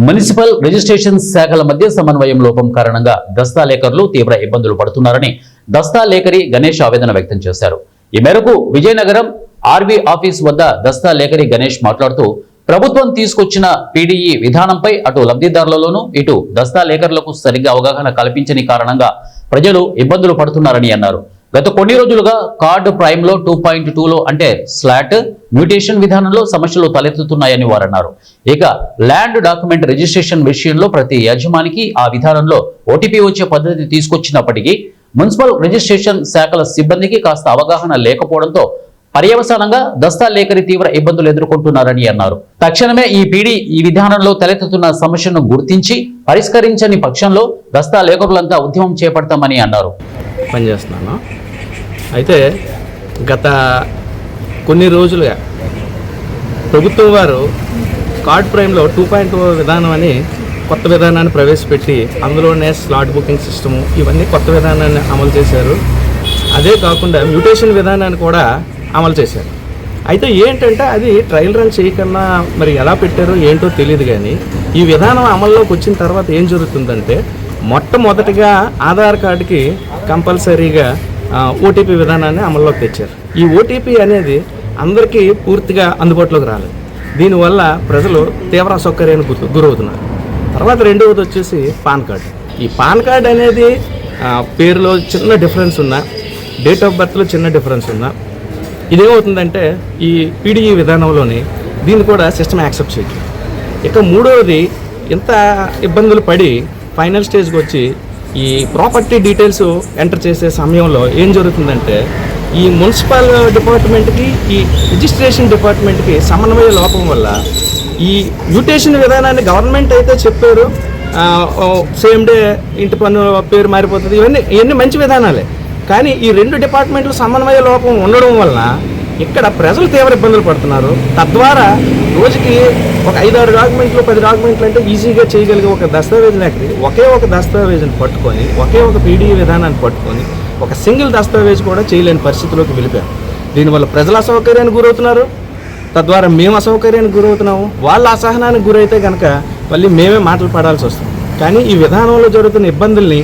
Municipal registration శాఖల మధ్య సమన్వయం లోపం కారణంగా దస్తాలేఖరులు తీవ్ర ఇబ్బందులు పడుతున్నారని దస్తాలేఖరి గణేష్ ఆవేదన వ్యక్తం చేశారు. ఈ మేరకు విజయనగరం ఆర్బీ ఆఫీస్ వద్ద దస్తాలేఖరి గణేష్ మాట్లాడుతూ ప్రభుత్వం తీసుకొచ్చిన పీడీఈ విధానంపై అటు లబ్ధిదారులలోనూ ఇటు దస్తాలేఖరులకు సరిగ్గా అవగాహన కల్పించని కారణంగా ప్రజలు ఇబ్బందులు పడుతున్నారని అన్నారు. గత కొన్ని రోజులుగా కార్డు ప్రైమ్ లో 2.2లో అంటే స్లాట్ మ్యూటేషన్ విధానంలో సమస్యలు తలెత్తుతున్నాయని వారన్నారు. ఇక ల్యాండ్ డాక్యుమెంట్ రిజిస్ట్రేషన్ విషయంలో ప్రతి యజమానికి ఆ విధానంలో ఓటీపీ వచ్చే పద్ధతి తీసుకొచ్చినప్పటికీ మున్సిపల్ రిజిస్ట్రేషన్ శాఖల సిబ్బందికి కాస్త అవగాహన లేకపోవడంతో పర్యవసానంగా దస్తాలేఖరి తీవ్ర ఇబ్బందులు ఎదుర్కొంటున్నారని అన్నారు. తక్షణమే ఈ విధానంలో తలెత్తుతున్న సమస్యను గుర్తించి పరిష్కరించని పక్షంలో దస్తాలేఖరులంతా ఉద్యమం చేపడతామని అన్నారు. పనిచేస్తున్నాను. అయితే గత కొన్ని రోజులుగా ప్రభుత్వం వారు కార్డ్ ప్రైమ్లో 2.0 విధానం అని కొత్త విధానాన్ని ప్రవేశపెట్టి అందులోనే స్లాట్ బుకింగ్ సిస్టము ఇవన్నీ కొత్త విధానాన్ని అమలు చేశారు. అదే కాకుండా మ్యూటేషన్ విధానాన్ని కూడా అమలు చేశారు. అయితే ఏంటంటే అది ట్రయల్ రన్ చేయకన్నా మరి ఎలా పెట్టారో ఏంటో తెలియదు. కానీ ఈ విధానం అమల్లోకి వచ్చిన తర్వాత ఏం జరుగుతుందంటే మొట్టమొదటిగా ఆధార్ కార్డుకి కంపల్సరీగా ఓటీపీ విధానాన్ని అమల్లోకి తెచ్చారు. ఈ ఓటీపీ అనేది అందరికీ పూర్తిగా అందుబాటులోకి రాలేదు. దీనివల్ల ప్రజలు తీవ్ర అసౌకర్యానికి గురవుతున్నారు. తర్వాత రెండవది వచ్చేసి పాన్ కార్డు. ఈ పాన్ కార్డు అనేది పేరులో చిన్న డిఫరెన్స్ ఉన్నా, డేట్ ఆఫ్ బర్త్లో చిన్న డిఫరెన్స్ ఉన్నా ఇదేమవుతుందంటే ఈ పీడీఈ విధానంలోని దీన్ని కూడా సిస్టమ్ యాక్సెప్ట్ చేయట్లేదు. ఇక మూడవది ఇంత ఇబ్బందులు పడి ఫైనల్ స్టేజ్కి వచ్చి ఈ ప్రాపర్టీ డీటెయిల్స్ ఎంటర్ చేసే సమయంలో ఏం జరుగుతుందంటే ఈ మున్సిపల్ డిపార్ట్మెంట్కి ఈ రిజిస్ట్రేషన్ డిపార్ట్మెంట్కి సమన్వయ లోపం వల్ల ఈ మ్యూటేషన్ విధానాన్ని గవర్నమెంట్ అయితే చెప్పారు, సేమ్ డే ఇంటి పన్ను పేరు మారిపోతుంది, ఇవన్నీ మంచి విధానాలే. కానీ ఈ రెండు డిపార్ట్మెంట్లు సమన్వయ లోపం ఉండడం వలన ఇక్కడ ప్రజలు తీవ్ర ఇబ్బందులు పడుతున్నారు. తద్వారా రోజుకి ఒక 5-6 డాక్యుమెంట్లు 10 డాక్యుమెంట్లు అంటే ఈజీగా చేయగలిగే ఒక దస్తావేజ్ లేకపోతే ఒకే ఒక దస్తావేజ్ని పట్టుకొని ఒకే ఒక పీడీఈ విధానాన్ని పట్టుకొని ఒక సింగిల్ దస్తావేజ్ కూడా చేయలేని పరిస్థితిలోకి వెళ్ళిపోయారు. దీనివల్ల ప్రజలు అసౌకర్యానికి గురవుతున్నారు, తద్వారా మేము అసౌకర్యానికి గురవుతున్నాము. వాళ్ళ అసహనానికి గురైతే కనుక మళ్ళీ మేమే మాటలు పడాల్సి వస్తుంది. కానీ ఈ విధానంలో జరుగుతున్న ఇబ్బందుల్ని